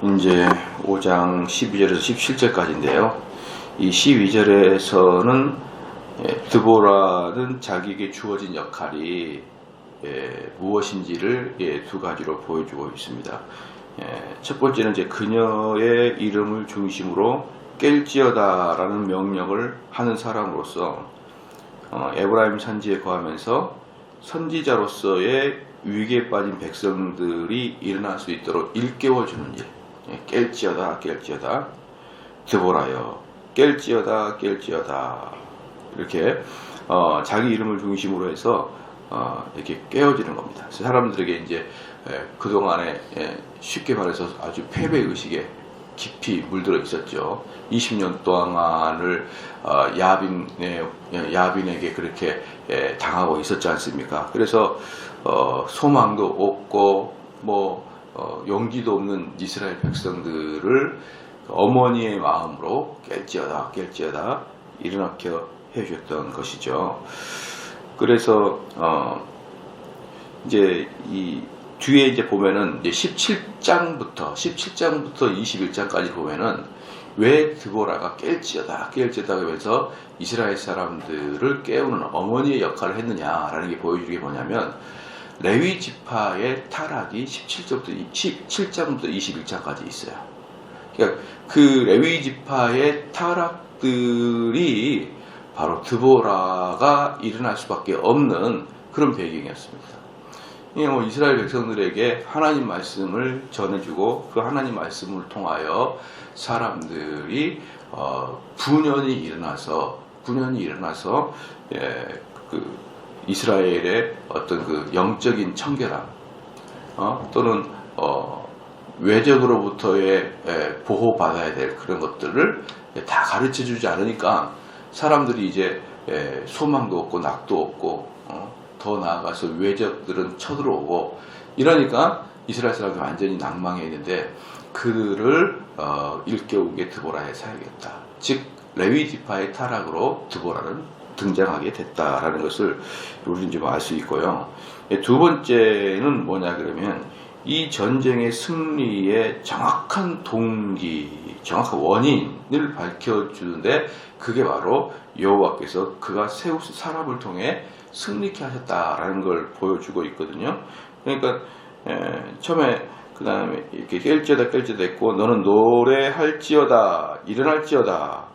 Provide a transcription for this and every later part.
이제 5장 12절에서 17절까지인데요. 이 12절에서는 드보라는 자기에게 주어진 역할이 무엇인지를 두 가지로 보여주고 있습니다. 첫 번째는 이제 그녀의 이름을 중심으로 깰지어다라는 명령을 하는 사람으로서 에브라임 산지에 거하면서 선지자로서의 위기에 빠진 백성들이 일어날 수 있도록 일깨워주는 일. 깰지어다 깰지어다 드보라여 깰지어다 깰지어다 이렇게 자기 이름을 중심으로 해서 이렇게 깨워지는 겁니다. 사람들에게 이제 그동안에 쉽게 말해서 아주 패배의식에 깊이 물들어 있었죠. 20년 동안을 야빈에게 그렇게 당하고 있었지 않습니까? 그래서 소망도 없고 용기도 없는 이스라엘 백성들을 어머니의 마음으로 깰지어다 깰지어다 일어나게 해주셨던 것이죠. 그래서 이제 이 뒤에 이제 보면은 이제 17장부터 21장까지 보면은 왜 드보라가 깰지어다 하면서 이스라엘 사람들을 깨우는 어머니의 역할을 했느냐라는 게 보여주는 게 뭐냐면 레위 지파의 타락이 17장부터 21장까지 있어요. 그러니까 그 레위 지파의 타락들이 바로 드보라가 일어날 수밖에 없는 그런 배경이었습니다. 이스라엘 백성들에게 하나님 말씀을 전해주고 그 하나님 말씀을 통하여 사람들이 분연이 일어나서 그 이스라엘의 어떤 그 영적인 청결함 또는 외적으로부터의 보호받아야 될 그런 것들을 다 가르쳐주지 않으니까 사람들이 이제 소망도 없고 낙도 없고 더 나아가서 외적들은 쳐들어오고 이러니까 이스라엘 사람들이 완전히 낭망해 있는데 그들을 일깨우는 게 드보라의 사역이었다. 즉 레위 지파의 타락으로 드보라는 등장하게 됐다라는 것을 우리는 좀 알 수 있고요. 두 번째는 뭐냐 그러면 이 전쟁의 승리의 정확한 동기, 정확한 원인을 밝혀주는데 그게 바로 여호와께서 그가 세우신 사람을 통해 승리케 하셨다라는 걸 보여주고 있거든요. 그러니까 처음에 그 다음에 이렇게 깰지어다 했고 너는 노래할지어다 일어날지어다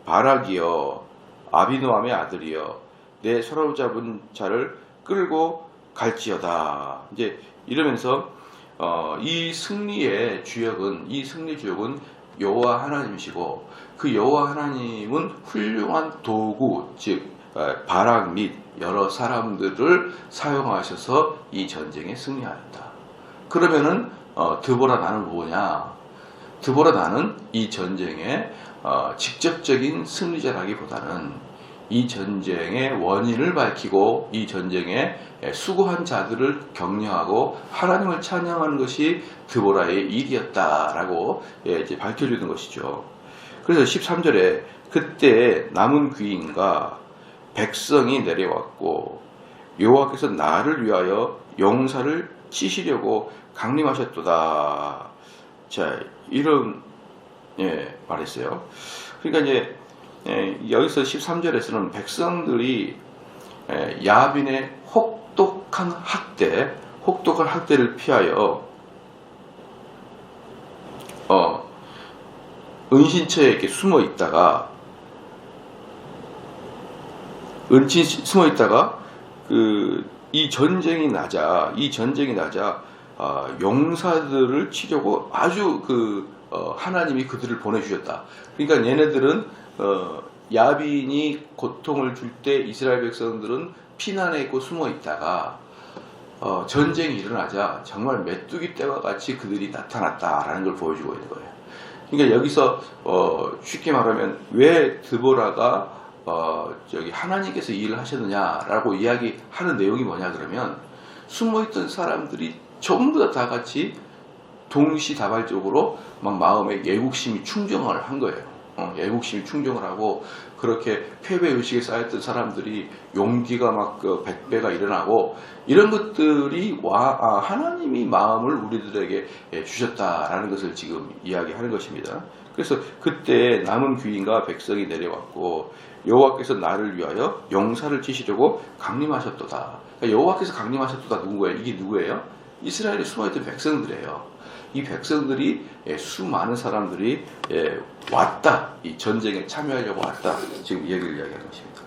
바락이여 아비노함의 아들이여 내 사로잡은 자를 끌고 갈지어다. 이제 이러면서 이 승리 주역은 여호와 하나님이시고 그 여호와 하나님은 훌륭한 도구 즉 바락 및 여러 사람들을 사용하셔서 이 전쟁에 승리하였다. 그러면은 드보라 나는 뭐냐? 드보라 나는 이 전쟁의 직접적인 승리자라기보다는 이 전쟁의 원인을 밝히고 이 전쟁에 수고한 자들을 격려하고 하나님을 찬양하는 것이 드보라의 일이었다라고 이제 밝혀주는 것이죠. 그래서 13절에 그때 남은 귀인과 백성이 내려왔고 여호와께서 나를 위하여 용사를 치시려고 강림하셨도다. 자, 이런 말했어요. 그러니까 이제 여기서 13절에서는 백성들이 야빈의 혹독한 학대를 피하여 은신처에 이렇게 숨어 있다가 이 전쟁이 나자 용사들을 치려고 아주 하나님이 그들을 보내주셨다. 그러니까 얘네들은 야빈이 고통을 줄 때 이스라엘 백성들은 피난해 있고 숨어 있다가 전쟁이 일어나자 정말 메뚜기 떼와 같이 그들이 나타났다라는 걸 보여주고 있는 거예요. 그러니까 여기서 쉽게 말하면 왜 드보라가 하나님께서 일을 하셨느냐라고 이야기하는 내용이 뭐냐 그러면 숨어있던 사람들이 전부 다 같이 동시다발적으로 막 마음에 애국심이 충정을 한 거예요. 애국심이 충족을 하고 그렇게 패배 의식에 쌓였던 사람들이 용기가 막 100배가 일어나고 이런 것들이 하나님이 마음을 우리들에게 주셨다라는 것을 지금 이야기하는 것입니다. 그래서 그때 남은 귀인과 백성이 내려왔고 여호와께서 나를 위하여 용사를 치시려고 강림하셨도다. 그러니까 여호와께서 강림하셨도다 누구예요? 이게 누구예요? 이스라엘에 숨어있던 백성들이에요. 이 백성들이 수많은 사람들이 왔다. 이 전쟁에 참여하려고 왔다. 지금 얘기를 이야기하는 것입니다.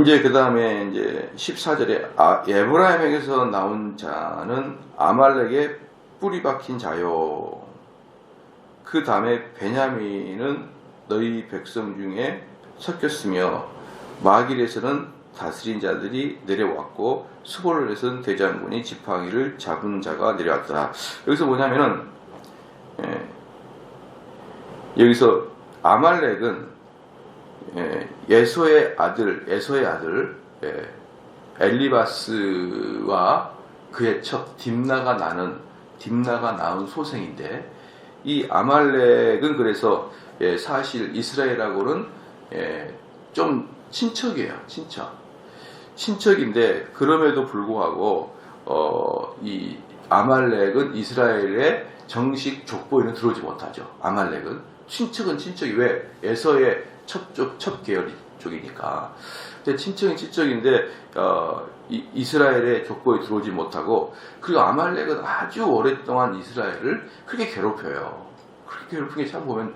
이제 그 다음에 이제 14절에 에브라임에게서 나온 자는 아말렉의 뿌리 박힌 자요. 그 다음에 베냐민은 너희 백성 중에 섞였으며 마길에서는 다스린 자들이 내려왔고 수볼에서는 대장군이 지팡이를 잡은 자가 내려왔다. 여기서 뭐냐면은 여기서 아말렉은 에서의 아들 엘리바스와 그의 첩 딥나가 낳은 소생인데 이 아말렉은 그래서 사실 이스라엘하고는 좀 친척이에요. 친척인데 그럼에도 불구하고 이 아말렉은 이스라엘의 정식 족보에는 들어오지 못하죠. 아말렉은 친척은 친척이 왜 에서의 첩 계열 쪽이니까. 근데 친척은 친척인데 이스라엘의 족보에 들어오지 못하고 그리고 아말렉은 아주 오랫동안 이스라엘을 그렇게 괴롭혀요. 그렇게 괴롭힌 게 참 보면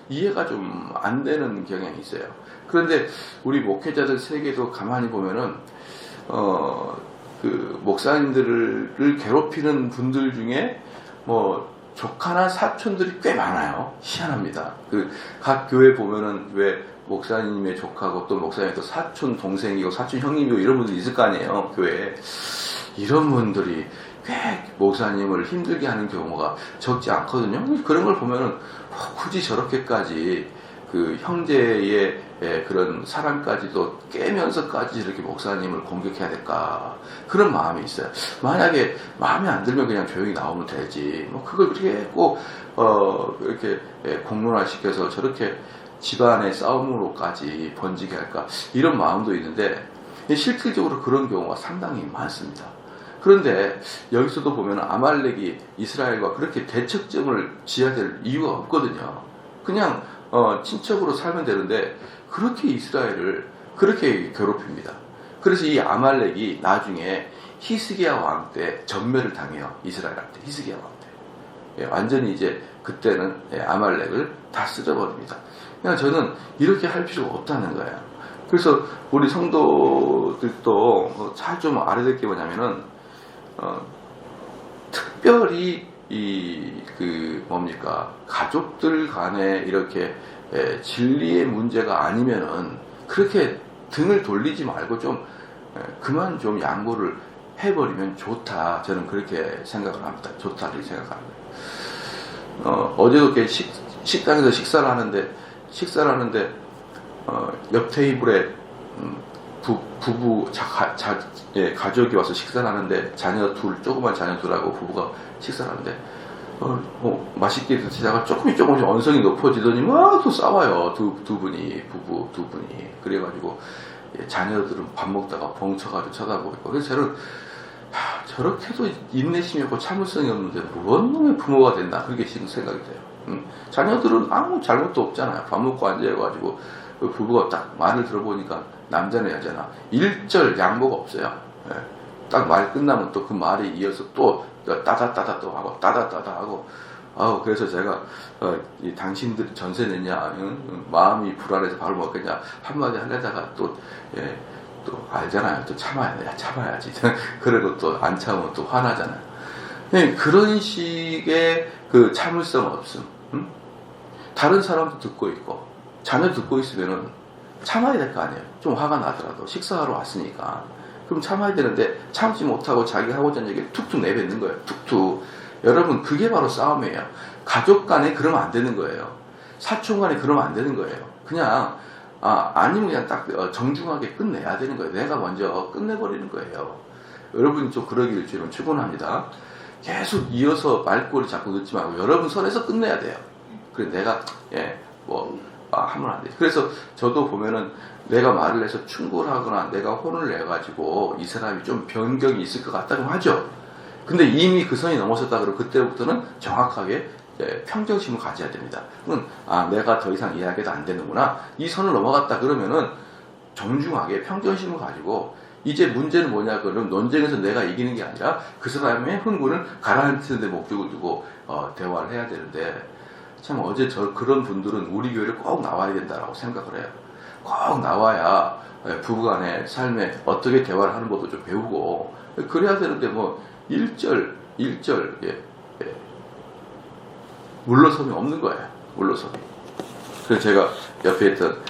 이해가 좀 안 되는 경향이 있어요. 그런데 우리 목회자들 세계도 가만히 보면은 그 목사님들을 괴롭히는 분들 중에 뭐 조카나 사촌들이 꽤 많아요. 희한합니다. 그 각 교회 보면은 왜 목사님의 조카고 또 목사님의 또 사촌 동생이고 사촌 형님이고 이런 분들이 있을 거 아니에요. 교회에. 이런 분들이 꽤 목사님을 힘들게 하는 경우가 적지 않거든요. 그런 걸 보면은 굳이 저렇게까지 그 형제의 그런 사랑까지도 깨면서까지 이렇게 목사님을 공격해야 될까 그런 마음이 있어요. 만약에 마음에 안 들면 그냥 조용히 나오면 되지 뭐 그걸 그렇게 꼭 이렇게 공론화시켜서 저렇게 집안의 싸움으로까지 번지게 할까 이런 마음도 있는데 실질적으로 그런 경우가 상당히 많습니다. 그런데 여기서도 보면 아말렉이 이스라엘과 그렇게 대척점을 지어야 될 이유가 없거든요. 그냥 친척으로 살면 되는데 그렇게 이스라엘을 그렇게 괴롭힙니다. 그래서 이 아말렉이 나중에 히스기야 왕 때 전멸을 당해요. 이스라엘한테 히스기야 왕 때. 완전히 이제 그때는 아말렉을 다 쓸어버립니다. 그냥 저는 이렇게 할 필요가 없다는 거예요. 그래서 우리 성도들도 잘 좀 알아야 될 게 뭐냐면은 특별히 가족들 간에 이렇게 진리의 문제가 아니면은 그렇게 등을 돌리지 말고 좀 그만 좀 양보를 해버리면 좋다. 저는 그렇게 생각을 합니다. 좋다 이렇게 생각합니다. 어제도 이렇게 식당에서 식사를 하는데 옆 테이블에 부부 가족이 와서 식사를 하는데 조그만 자녀 둘하고 부부가 식사를 하는데 맛있게 드시다가 조금씩 언성이 높아지더니 막 또 싸워요. 두 분이 부부 두 분이. 그래가지고 자녀들은 밥 먹다가 벙쳐가지고 쳐다보고 있고. 그래서 저는 저렇게도 인내심이 없고 참을성이 없는데 뭔 놈의 부모가 됐나 그렇게 생각이 돼요. 자녀들은 아무 잘못도 없잖아요. 밥 먹고 앉아가지고 그 부부가 딱 말을 들어보니까 남자나 여자나 일절 양보가 없어요. 딱 말 끝나면 또 그 말에 이어서 또 따다따다 또 하고 따다따다 하고 그래서 제가 당신들 전세 냈냐 마음이 불안해서 밥을 먹겠냐 한마디 하려다가 또 알잖아요. 또 참아야지. 그래도 또 안 참으면 또 화나잖아요. 그런 식의 그 참을성 없음. 다른 사람도 듣고 있고 자녀 듣고 있으면은 참아야 될 거 아니에요. 좀 화가 나더라도 식사하러 왔으니까 그럼 참아야 되는데 참지 못하고 자기 하고자 하는 얘기를 툭툭 내뱉는 거예요. 툭툭. 여러분 그게 바로 싸움이에요. 가족 간에 그러면 안 되는 거예요. 사촌 간에 그러면 안 되는 거예요. 그냥 아니면 그냥 딱 정중하게 끝내야 되는 거예요. 내가 먼저 끝내버리는 거예요. 여러분이 좀 그러기를 주로 축원합니다. 계속 이어서 말꼬리 자꾸 넣지 말고 여러분 선에서 끝내야 돼요. 그래 내가 하면 안 돼. 그래서 저도 보면은 내가 말을 해서 충고하거나 내가 혼을 내가지고 이 사람이 좀 변경이 있을 것 같다고 하죠. 근데 이미 그 선이 넘어섰다 그러면 그때부터는 정확하게 평정심을 가져야 됩니다. 그건 내가 더 이상 이야기도 안 되는구나. 이 선을 넘어갔다 그러면은 정중하게 평정심을 가지고 이제 문제는 뭐냐 그러면 논쟁에서 내가 이기는 게 아니라 그 사람의 흥분을 가라앉히는 데 목적을 두고 대화를 해야 되는데 참 어제 그런 분들은 우리 교회를 꼭 나와야 된다라고 생각을 해요. 꼭 나와야 부부간의 삶에 어떻게 대화를 하는 것도 좀 배우고 그래야 되는데 뭐 일절 물러섬이 없는 거예요. 물러섬이. 그래서 제가 옆에 있던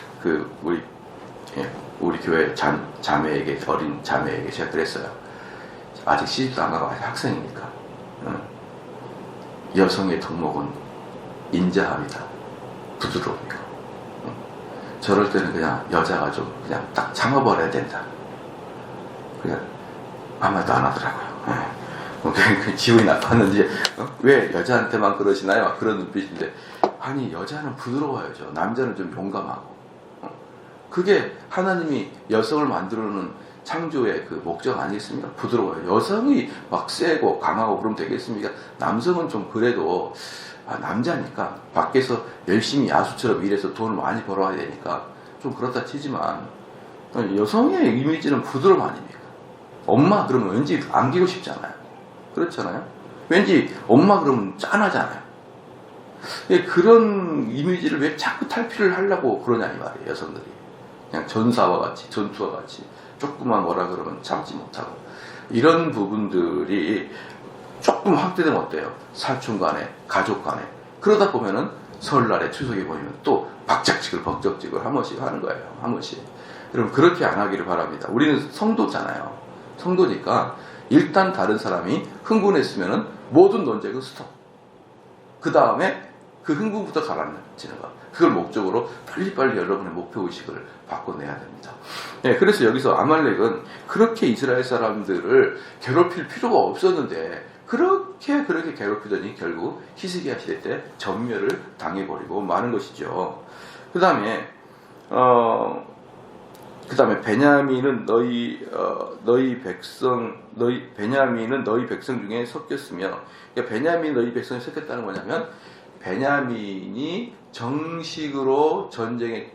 우리 교회 자매에게 어린 자매에게 제가 그랬어요. 아직 시집도 안 가고 아직 학생이니까 여성의 덕목은 인자함이다. 부드러움이고 저럴 때는 그냥 여자가 좀 그냥 딱 참아버려야 된다. 그냥 아무 말도 안 하더라고요. 기분이 나빴는지 왜 여자한테만 그러시나요? 그런 눈빛인데 아니 여자는 부드러워야죠. 남자는 좀 용감하고 그게 하나님이 여성을 만들어놓은 창조의 그 목적 아니겠습니까? 부드러워요. 여성이 막 세고 강하고 그러면 되겠습니까? 남성은 좀 그래도 남자니까 밖에서 열심히 야수처럼 일해서 돈을 많이 벌어야 되니까 좀 그렇다 치지만 여성의 이미지는 부드러움 아닙니까? 엄마 그러면 왠지 안기고 싶잖아요. 그렇잖아요. 왠지 엄마 그러면 짠하잖아요. 그런 이미지를 왜 자꾸 탈피를 하려고 그러냐 이 말이에요. 여성들이 그냥 전사와 같이 전투와 같이 조금만 뭐라 그러면 참지 못하고 이런 부분들이 조금 확대되면 어때요? 사촌 간에 가족 간에 그러다 보면은 설날에 추석에 보이면 또 박짝지글 벅적지글 한 번씩 하는 거예요. 한 번씩. 여러분 그렇게 안 하기를 바랍니다. 우리는 성도잖아요. 성도니까 일단 다른 사람이 흥분했으면은 모든 논쟁은 스톱. 그 다음에 그 흥분부터 가라앉히는 거. 그걸 목적으로 빨리빨리 여러분의 목표의식을 바꿔내야 됩니다. 그래서 여기서 아말렉은 그렇게 이스라엘 사람들을 괴롭힐 필요가 없었는데 그렇게 괴롭히더니 결국 히스기야 시대 때 전멸을 당해버리고 마는 것이죠. 그 다음에 베냐민은 너희 백성 중에 섞였으며, 그러니까 베냐민 너희 백성이 섞였다는 거냐면 베냐민이 정식으로 전쟁에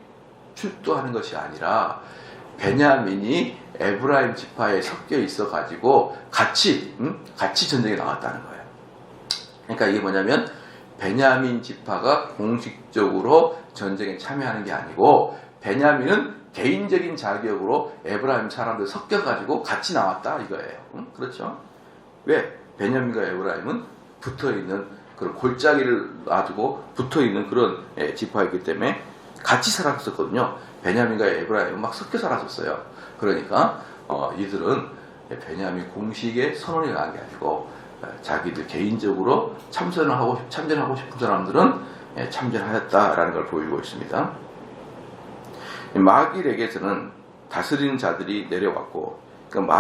출두하는 것이 아니라 베냐민이 에브라임 지파에 섞여 있어 가지고 같이 전쟁에 나왔다는 거예요. 그러니까 이게 뭐냐면 베냐민 지파가 공식적으로 전쟁에 참여하는 게 아니고 베냐민은 개인적인 자격으로 에브라임 사람들 섞여 가지고 같이 나왔다 이거예요. 그렇죠? 왜? 베냐민과 에브라임은 붙어 있는 그런 골짜기를 놔두고 붙어 있는 그런 지파이기 때문에 같이 살았었거든요. 베냐민과 에브라임은 막 섞여 살았었어요. 그러니까 이들은 베냐민 공식에 선언이 나간 게 아니고 자기들 개인적으로 참전하고 싶은 사람들은 참전하였다라는 걸 보이고 있습니다. 마길에게서는 다스리는 자들이 내려왔고, 그러니까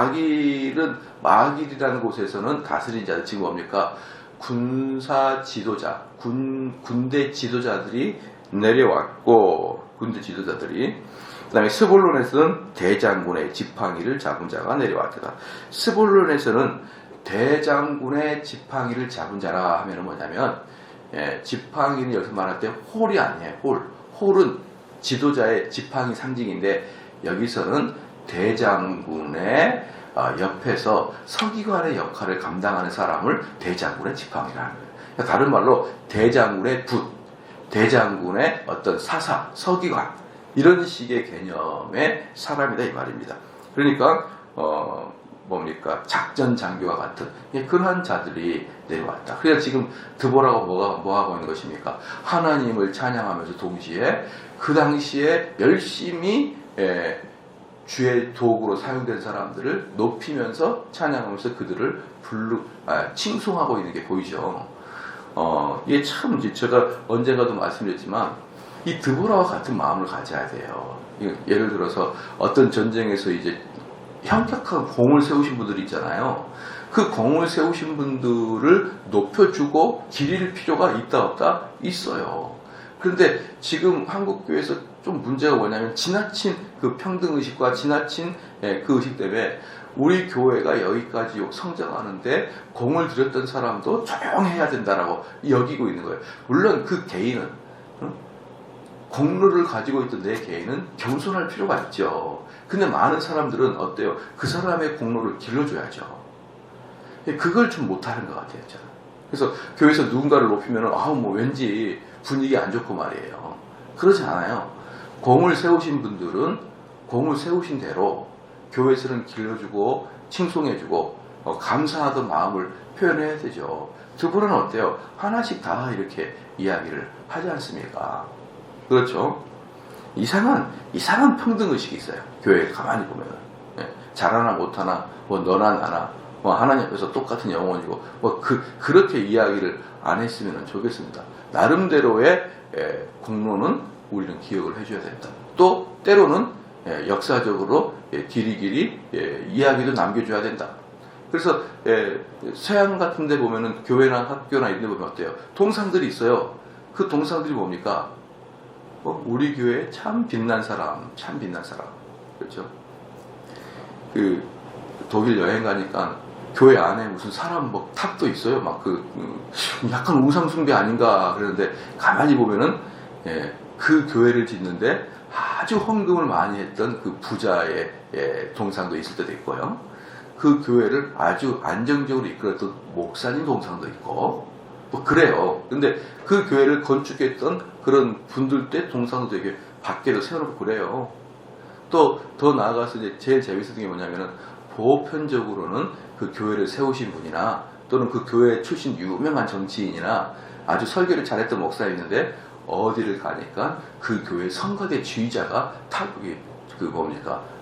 마길이라는 곳에서는 다스리는 자들, 지금 뭡니까? 군사 지도자, 군대 지도자들이 내려왔고, 군대 지도자들이. 그 다음에 스불론에서는 대장군의 지팡이를 잡은 자가 내려왔다. 스불론에서는 대장군의 지팡이를 잡은 자라 하면 뭐냐면, 지팡이는 여기서 말할 때 홀이 아니에요. 홀은 지도자의 지팡이 상징인데, 여기서는 대장군의 옆에서 서기관의 역할을 감당하는 사람을 대장군의 지팡이라는 거예요. 그러니까 다른 말로 대장군의 붓, 대장군의 어떤 사사, 서기관, 이런 식의 개념의 사람이다 이 말입니다. 그러니까 작전 장교와 같은 그러한 자들이 내려왔다. 그래서 지금 드보라가 뭐 하고 있는 것입니까? 하나님을 찬양하면서 동시에 그 당시에 열심히 주의 도구로 사용된 사람들을 높이면서 찬양하면서 그들을 칭송하고 있는 게 보이죠. 이게 참 제가 언젠가도 말씀드렸지만 이 드보라와 같은 마음을 가져야 돼요. 예를 들어서 어떤 전쟁에서 이제 현격한 공을 세우신 분들이 있잖아요. 그 공을 세우신 분들을 높여주고 기릴 필요가 있다 없다? 있어요. 그런데 지금 한국 교회에서 좀 문제가 뭐냐면 지나친 그 평등 의식과 지나친 그 의식 때문에 우리 교회가 여기까지 성장하는데 공을 들였던 사람도 조용해야 된다라고 여기고 있는 거예요. 물론 그 개인은 공로를 가지고 있던 내 개인은 겸손할 필요가 있죠. 근데 많은 사람들은 어때요? 그 사람의 공로를 길러줘야죠. 그걸 좀 못하는 것 같아요. 저는. 그래서 교회에서 누군가를 높이면 뭐 왠지 분위기 안 좋고 말이에요. 그러지 않아요. 공을 세우신 분들은 공을 세우신 대로 교회에서는 길러주고 칭송해주고 감사하던 마음을 표현해야 되죠. 두 분은 어때요? 하나씩 다 이렇게 이야기를 하지 않습니까? 그렇죠? 이상한 평등의식이 있어요. 교회에 가만히 보면. 잘하나 못하나, 너나 나나, 하나님 앞에서 똑같은 영혼이고, 그렇게 이야기를 안 했으면 좋겠습니다. 나름대로의 공로는 우리는 기억을 해줘야 된다. 또, 때로는 역사적으로 길이길이 이야기도 남겨줘야 된다. 그래서 서양 같은 데 보면은 교회나 학교나 이런 데 보면 어때요? 동상들이 있어요. 그 동상들이 뭡니까? 우리 교회에 참 빛난 사람. 그렇죠? 그 독일 여행 가니까 교회 안에 무슨 사람 탑도 있어요. 약간 우상숭배 아닌가 그러는데 가만히 보면은 그 교회를 짓는데 아주 헌금을 많이 했던 그 부자의 동상도 있을 때도 있고요. 그 교회를 아주 안정적으로 이끌었던 목사님 동상도 있고 그래요. 근데 그 교회를 건축했던 그런 분들 때 동상도 되게 밖에도 세워놓고 그래요. 또 더 나아가서 이제 제일 재밌었던 게 뭐냐면은 보편적으로는 그 교회를 세우신 분이나 또는 그 교회 출신 유명한 정치인이나 아주 설교를 잘했던 목사가 있는데 어디를 가니까 그 교회 성가대 지휘자가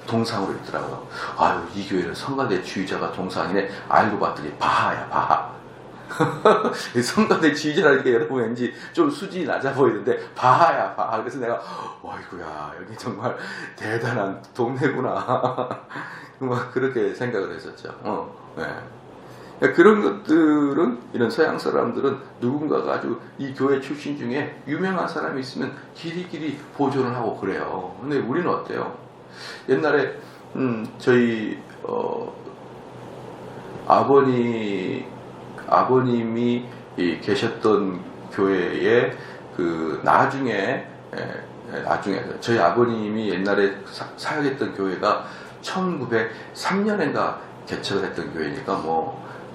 동상으로 있더라고요. 아유, 이 교회는 성가대 지휘자가 동상이네. 알고 봤더니 바하야, 바하. 성가대 지휘자라는 게 여러분 왠지 좀 수준이 낮아 보이는데 바하야, 바하. 그래서 내가 어이구야, 여기 정말 대단한 동네구나. 그렇게 생각을 했었죠. 네. 그런 것들은 이런 서양 사람들은 누군가가 아주 이 교회 출신 중에 유명한 사람이 있으면 길이길이 보존을 하고 그래요. 근데 우리는 어때요? 옛날에 저희 아버님이 계셨던 교회에 나중에 저희 아버님이 옛날에 사역했던 교회가 1903년인가 개척을 했던 교회니까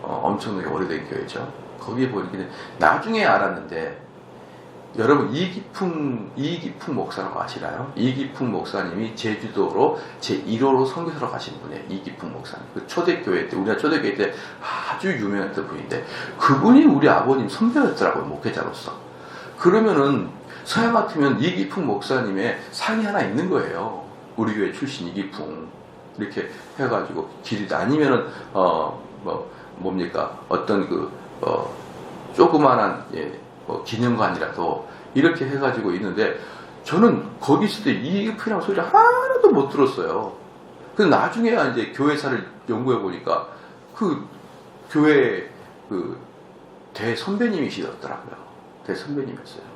엄청나게 오래된 교회죠. 거기에 보니까 나중에 알았는데 여러분 이기풍 목사라고 아시나요? 이기풍 목사님이 제주도로 제1호로 선교사로 가신 분이에요. 이기풍 목사님. 그 초대교회 때 우리나라 초대교회 때 아주 유명했던 분인데 그분이 우리 아버님 선배였더라고요. 목회자로서. 그러면은 서양 같으면 이기풍 목사님의 상이 하나 있는 거예요. 우리 교회 출신 이기풍 이렇게 해가지고 길이 아니면은 어떤 조그만한 기념관이라도 이렇게 해가지고 있는데 저는 거기 있을 때 이기풍이라는 소리를 하나도 못 들었어요. 그래서 나중에 이제 교회사를 연구해 보니까 그 교회 대선배님이시더라고요. 대선배님이었어요.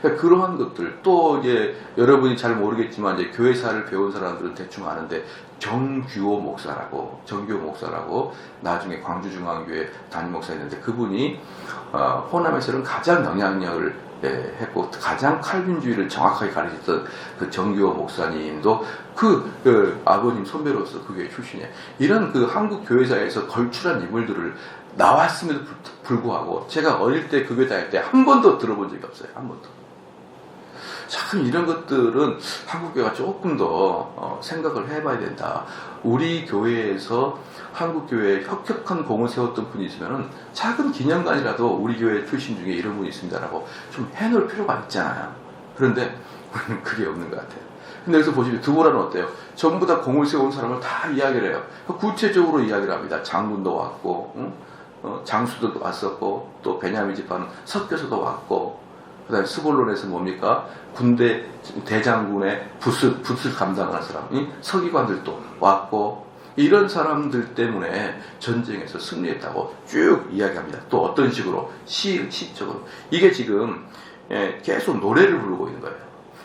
그러니까 그러한 것들 또 이제 여러분이 잘 모르겠지만 이제 교회사를 배운 사람들은 대충 아는데 정규호 목사라고 나중에 광주중앙교회 담임 목사였는데 그분이 호남에서는 가장 영향력을 했고 가장 칼빈주의를 정확하게 가르쳤던 그 정규호 목사님도 그 아버님 선배로서 그 교회 출신이에요. 이런 그 한국 교회사에서 걸출한 인물들을 나왔음에도 불구하고 제가 어릴 때 그 교회 다닐 때 한 번도 들어본 적이 없어요. 한 번도. 참 이런 것들은 한국교회가 조금 더 생각을 해봐야 된다. 우리 교회에서 한국교회에 혁혁한 공을 세웠던 분이 있으면 작은 기념관이라도 우리 교회 출신 중에 이런 분이 있습니다라고 좀 해놓을 필요가 있잖아요. 그런데 우리는 그게 없는 것 같아요. 근데 여기서 보시면 두보라는 어때요? 전부 다 공을 세운 사람을 다 이야기를 해요. 구체적으로 이야기를 합니다. 장군도 왔고 장수들도 왔었고 또 베냐민 집안은 섞여서도 왔고 그 다음에 스볼론에서 뭡니까? 군대 대장군의 붓을 감당하는 사람이 서기관들도 왔고 이런 사람들 때문에 전쟁에서 승리했다고 쭉 이야기합니다. 또 어떤 식으로? 시적으로. 이게 지금 계속 노래를 부르고 있는 거예요.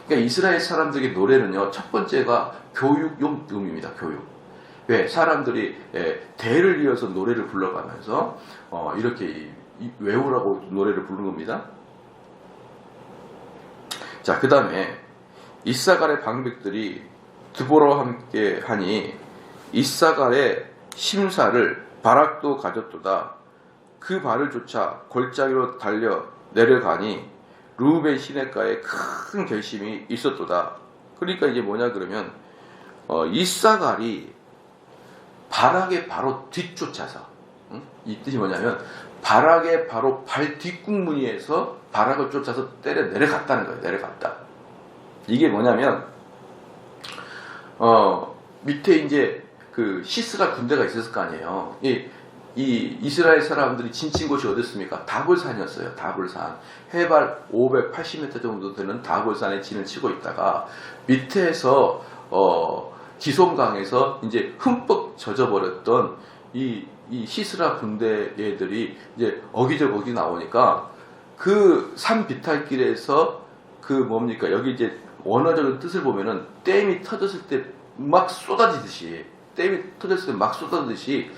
그러니까 이스라엘 사람들에게 노래는요, 첫 번째가 교육용입니다. 교육. 왜? 사람들이 대를 이어서 노래를 불러가면서 이렇게 외우라고 노래를 부르는 겁니다. 자, 그 다음에 이사갈의 방백들이 드보라와 함께 하니 이사갈의 심사를 바락도 가졌도다. 그 발을 쫓아 골짜기로 달려 내려가니 루벤 시내가에 큰 결심이 있었도다. 그러니까 이게 뭐냐 그러면 이사갈이 바락의 바로 뒤쫓아서, 이 뜻이 뭐냐면 바락의 바로 발 뒷궁무니에서 바락을 쫓아서 때려 내려갔다는 거예요. 내려갔다. 이게 뭐냐면 밑에 이제 그 시스라 군대가 있었을 거 아니에요. 이 이스라엘 사람들이 진친 곳이 어딨습니까? 다볼산이었어요. 다볼산. 해발 580m 정도 되는 다볼산에 진을 치고 있다가 밑에서 기숑강에서 이제 흠뻑 젖어버렸던 이 시스라 군대 애들이 이제 어기저기 나오니까 그 산 비탈길에서 그 뭡니까? 여기 이제 원어적인 뜻을 보면은 댐이 터졌을 때 막 쏟아지듯이, 댐이 터졌을 때 막 쏟아지듯이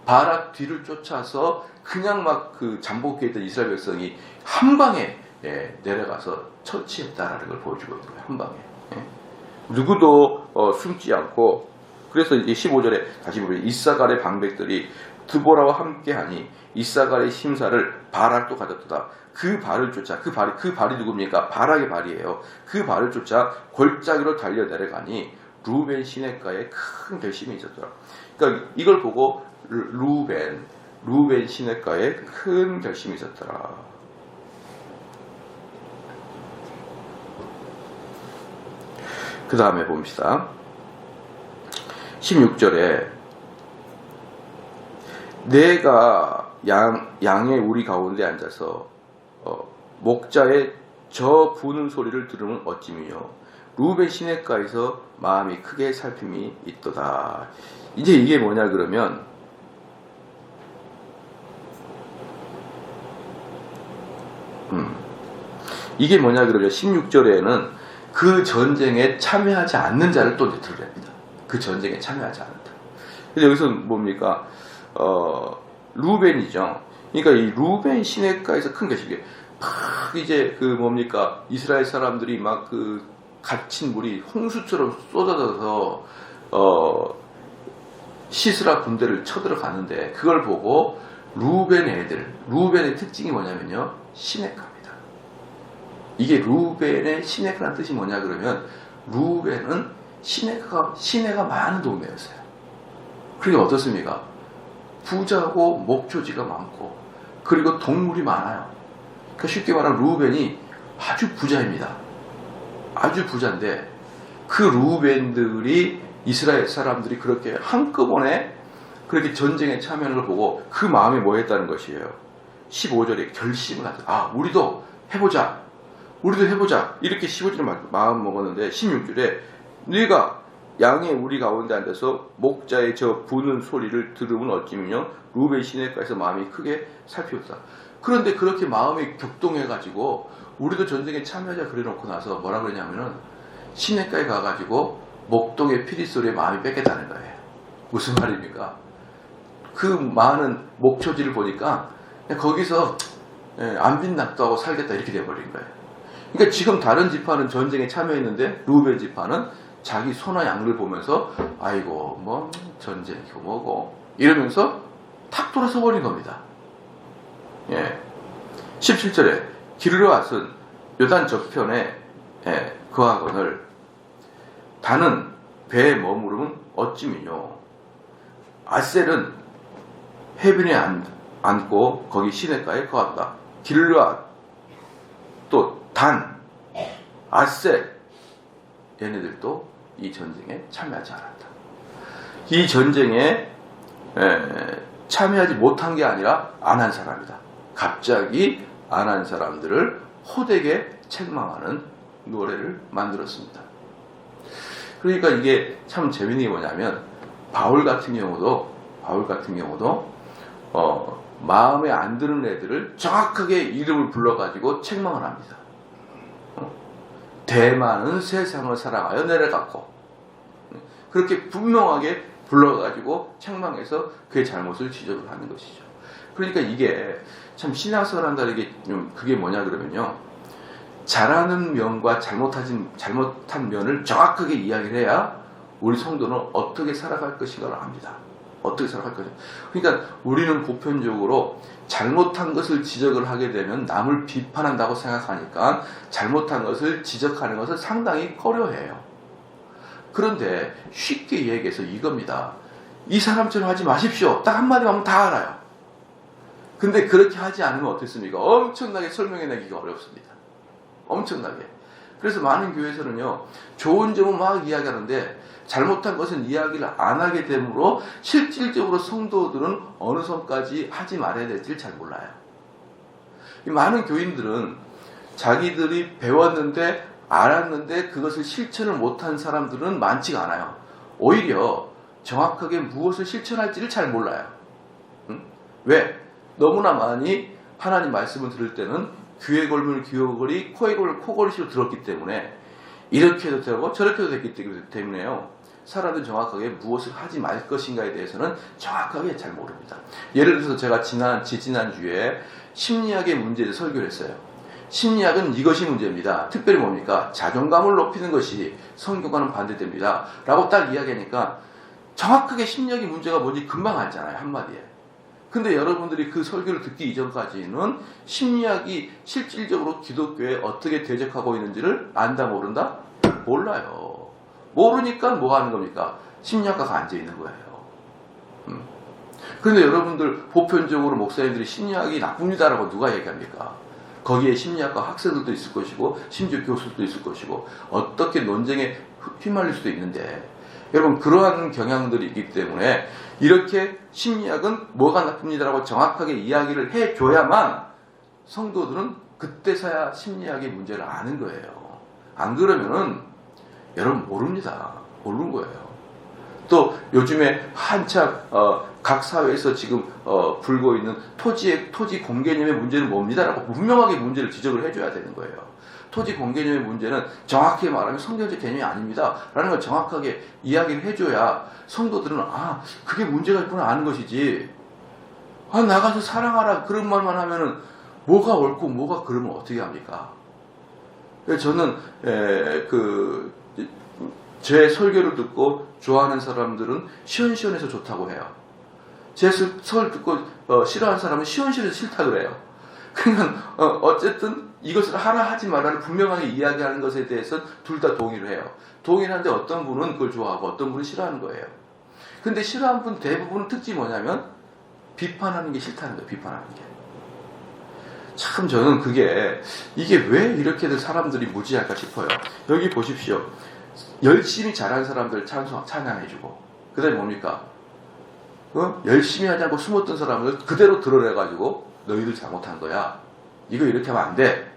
바락 뒤를 쫓아서 그냥 막 그 잠복해 있던 이스라엘 백성이 한 방에 내려가서 처치했다라는 걸 보여주고 있는 거예요. 한 방에. 누구도 숨지 않고. 그래서 이제 15절에 다시 보면 이사갈의 방백들이 드보라와 함께하니 이사갈의 심사를 바락도 가졌도다. 그 발을 쫓아, 그 발이 누굽니까? 바락의 발이에요. 그 발을 쫓아 골짜기로 달려 내려가니 루벤 시내가에 큰 결심이 있었더라. 그러니까 이걸 보고 루벤 시내가에 큰 결심이 있었더라. 그 다음에 봅시다. 16절에 내가 양의 우리 가운데 앉아서 목자의 저 부는 소리를 들으면 어찌미요. 루벤 시내가에서 마음이 크게 살핌이 있도다. 이제 이게 뭐냐 그러면 이게 뭐냐 그러면 16절에는 그 전쟁에 참여하지 않는 자를 또 이제 드러냅니다. 그 전쟁에 참여하지 않는다. 근데 여기서 뭡니까? 루벤이죠. 그러니까 이 루벤 시내가에서 큰 것이 막 이제 그 뭡니까? 이스라엘 사람들이 막 그 갇힌 물이 홍수처럼 쏟아져서 시스라 군대를 쳐들어가는데 그걸 보고 루벤의 특징이 뭐냐면요, 시내가입니다. 이게 루벤의 시내가라는 뜻이 뭐냐 그러면 루벤은 시내가 많은 동네였어요. 그게 어떻습니까? 부자고 목초지가 많고 그리고 동물이 많아요. 그러니까 쉽게 말하면 루벤이 아주 부자입니다. 아주 부자인데 그 루벤들이 이스라엘 사람들이 그렇게 한꺼번에 그렇게 전쟁에 참여하는 걸 보고 그 마음이 뭐 했다는 것이에요. 15절에 결심을 하죠. 우리도 해보자. 이렇게 15절에 마음 먹었는데 16절에 네가 양의 우리 가운데 앉아서 목자의 저 부는 소리를 들으면 어찌미요. 루벤 시내가에서 마음이 크게 살피었다. 그런데 그렇게 마음이 격동해가지고 우리도 전쟁에 참여하자 그래놓고 나서 뭐라 그러냐면은 시내가에 가가지고 목동의 피리 소리에 마음이 뺏겠다는 거예요. 무슨 말입니까? 그 많은 목초지를 보니까 거기서 안빈낙도하고 살겠다 이렇게 돼버린 거예요. 그러니까 지금 다른 지파는 전쟁에 참여했는데 루벤 지파는 자기 소나 양을 보면서 아이고 뭐 전쟁이고 뭐고 이러면서 탁 돌아서 버린 겁니다. 17절에 길르앗은 요단 저편에 거하거늘 다는 배에 머무르면 어찌미뇨. 아셀은 해변에 앉고 거기 시내가에 거한다. 길르앗 또 단, 아셀 얘네들도 이 전쟁에 참여하지 않았다. 이 전쟁에 참여하지 못한 게 아니라 안 한 사람이다. 갑자기 안 한 사람들을 호되게 책망하는 노래를 만들었습니다. 그러니까 이게 참 재밌는 게 뭐냐면 바울 같은 경우도 마음에 안 드는 애들을 정확하게 이름을 불러가지고 책망을 합니다. 대만은 세상을 사랑하여 내려갔고, 그렇게 분명하게 불러가지고 책망해서 그의 잘못을 지적을 하는 것이죠. 그러니까 이게 참 신앙생활 한다는 게 그게 뭐냐 그러면요, 잘하는 면과 잘못한 면을 정확하게 이야기를 해야 우리 성도는 어떻게 살아갈 것인가를 압니다. 어떻게 살아갈 것인가. 그러니까 우리는 보편적으로 잘못한 것을 지적을 하게 되면 남을 비판한다고 생각하니까 잘못한 것을 지적하는 것을 상당히 꺼려해요. 그런데 쉽게 얘기해서 이겁니다. 이 사람처럼 하지 마십시오. 딱 한마디 하면 다 알아요. 근데 그렇게 하지 않으면 어떻습니까? 엄청나게 설명해내기가 어렵습니다. 엄청나게. 그래서 많은 교회에서는요, 좋은 점은 막 이야기하는데 잘못한 것은 이야기를 안 하게 되므로 실질적으로 성도들은 어느 선까지 하지 말아야 될지를 잘 몰라요. 많은 교인들은 자기들이 배웠는데 알았는데 그것을 실천을 못한 사람들은 많지가 않아요. 오히려 정확하게 무엇을 실천할지를 잘 몰라요. 왜? 너무나 많이 하나님 말씀을 들을 때는 귀에 걸물 귀어걸이, 코에 걸물 코걸이로 들었기 때문에 이렇게 해도 되고 저렇게 해도 됐기 때문에요. 사람들은 정확하게 무엇을 하지 말 것인가에 대해서는 정확하게 잘 모릅니다. 예를 들어서 제가 지지난주에 심리학의 문제에 대해서 설교를 했어요. 심리학은 이것이 문제입니다. 특별히 뭡니까? 자존감을 높이는 것이 성경과는 반대됩니다. 라고 딱 이야기하니까 정확하게 심리학의 문제가 뭔지 금방 알잖아요. 한마디에. 근데 여러분들이 그 설교를 듣기 이전까지는 심리학이 실질적으로 기독교에 어떻게 대적하고 있는지를 안다 모른다? 몰라요. 모르니까 뭐 하는 겁니까? 심리학과가 앉아있는 거예요. 그런데 여러분들 보편적으로 목사님들이 심리학이 나쁩니다라고 누가 얘기합니까? 거기에 심리학과 학생들도 있을 것이고 심지어 교수들도 있을 것이고 어떻게 논쟁에 휘말릴 수도 있는데, 여러분 그러한 경향들이 있기 때문에 이렇게 심리학은 뭐가 나쁩니다라고 정확하게 이야기를 해줘야만 성도들은 그때서야 심리학의 문제를 아는 거예요. 안 그러면은 여러분 모릅니다. 모르는 거예요. 또 요즘에 한참 각 사회에서 지금 불고 있는 토지 공개념의 문제는 뭡니다라고 분명하게 문제를 지적을 해줘야 되는 거예요. 토지 공개념의 문제는 정확히 말하면 성경적 개념이 아닙니다 라는 걸 정확하게 이야기를 해줘야 성도들은 아 그게 문제가 있구나 아는 것이지, 아 나가서 사랑하라 그런 말만 하면은 뭐가 옳고 뭐가 그러면 어떻게 합니까? 저는 제 설교를 듣고 좋아하는 사람들은 시원시원해서 좋다고 해요. 제 설 듣고 싫어하는 사람은 시원시원해서 싫다 그래요. 그러니까 어쨌든 이것을 하라 하지 말라를 분명하게 이야기하는 것에 대해서 둘 다 동의를 해요. 동의를 하는데 어떤 분은 그걸 좋아하고 어떤 분은 싫어하는 거예요. 근데 싫어하는 분 대부분은 특징이 뭐냐면 비판하는 게 싫다는 거예요. 비판하는 게. 참 저는 이게 왜 이렇게들 사람들이 무지할까 싶어요. 여기 보십시오. 열심히 잘하는 사람들 찬양해주고, 그 다음에 뭡니까? 열심히 하지 않고 숨었던 사람을 그대로 드러내가지고 너희들 잘못한 거야. 이거 이렇게 하면 안 돼.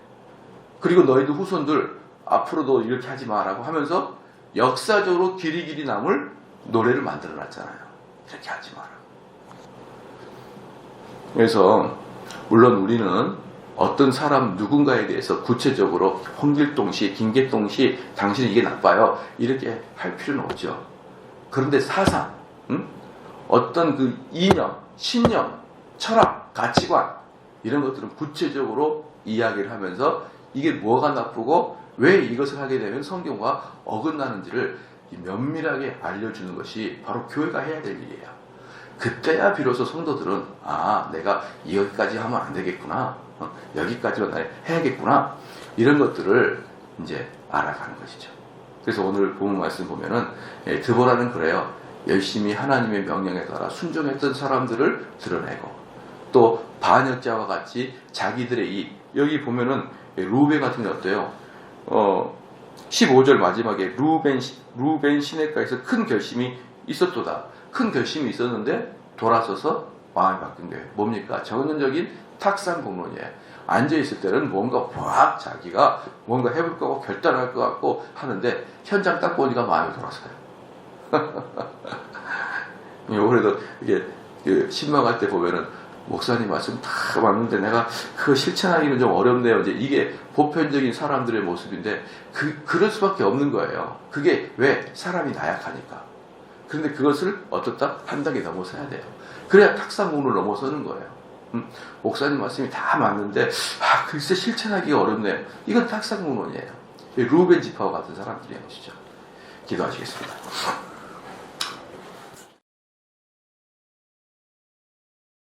그리고 너희들 후손들 앞으로도 이렇게 하지 마라고 하면서 역사적으로 길이 남을 노래를 만들어놨잖아요. 이렇게 하지 마라. 그래서 물론 우리는 어떤 사람 누군가에 대해서 구체적으로 홍길동씨, 김계동씨 당신은 이게 나빠요 이렇게 할 필요는 없죠. 그런데 사상, 어떤 그 이념, 신념, 철학, 가치관 이런 것들은 구체적으로 이야기를 하면서 이게 뭐가 나쁘고 왜 이것을 하게 되면 성경과 어긋나는지를 면밀하게 알려주는 것이 바로 교회가 해야 될 일이에요. 그때야 비로소 성도들은 아 내가 여기까지 하면 안 되겠구나, 여기까지만 해야겠구나 이런 것들을 이제 알아가는 것이죠. 그래서 오늘 본문 말씀 보면은 드보라는 그래요. 열심히 하나님의 명령에 따라 순종했던 사람들을 드러내고 또 반역자와 같이 자기들의 여기 보면은 루벤 같은 게 어때요? 15절 마지막에 루벤 시내가에서 큰 결심이 있었도다. 큰 결심이 있었는데 돌아서서 마음이 바뀐 거예요. 뭡니까? 정론적인 탁상공론이에요. 앉아있을 때는 뭔가 확 자기가 뭔가 해볼 거고 결단할 것 같고 하는데 현장 딱 보니까 마음이 돌아서요. 그래도 이게 신방할 때 보면은 목사님 말씀 다 맞는데 내가 그거 실천하기는 좀 어렵네요. 이제 이게 보편적인 사람들의 모습인데 그럴 수밖에 없는 거예요. 그게 왜? 사람이 나약하니까. 그런데 그것을 어떻다? 한 단계 넘어서야 돼요. 그래야 탁상문을 넘어서는 거예요. 목사님 말씀이 다 맞는데 글쎄 실천하기가 어렵네요. 이건 탁상문론이에요. 루벤 지파와 같은 사람들이 아니시죠. 기도하시겠습니다.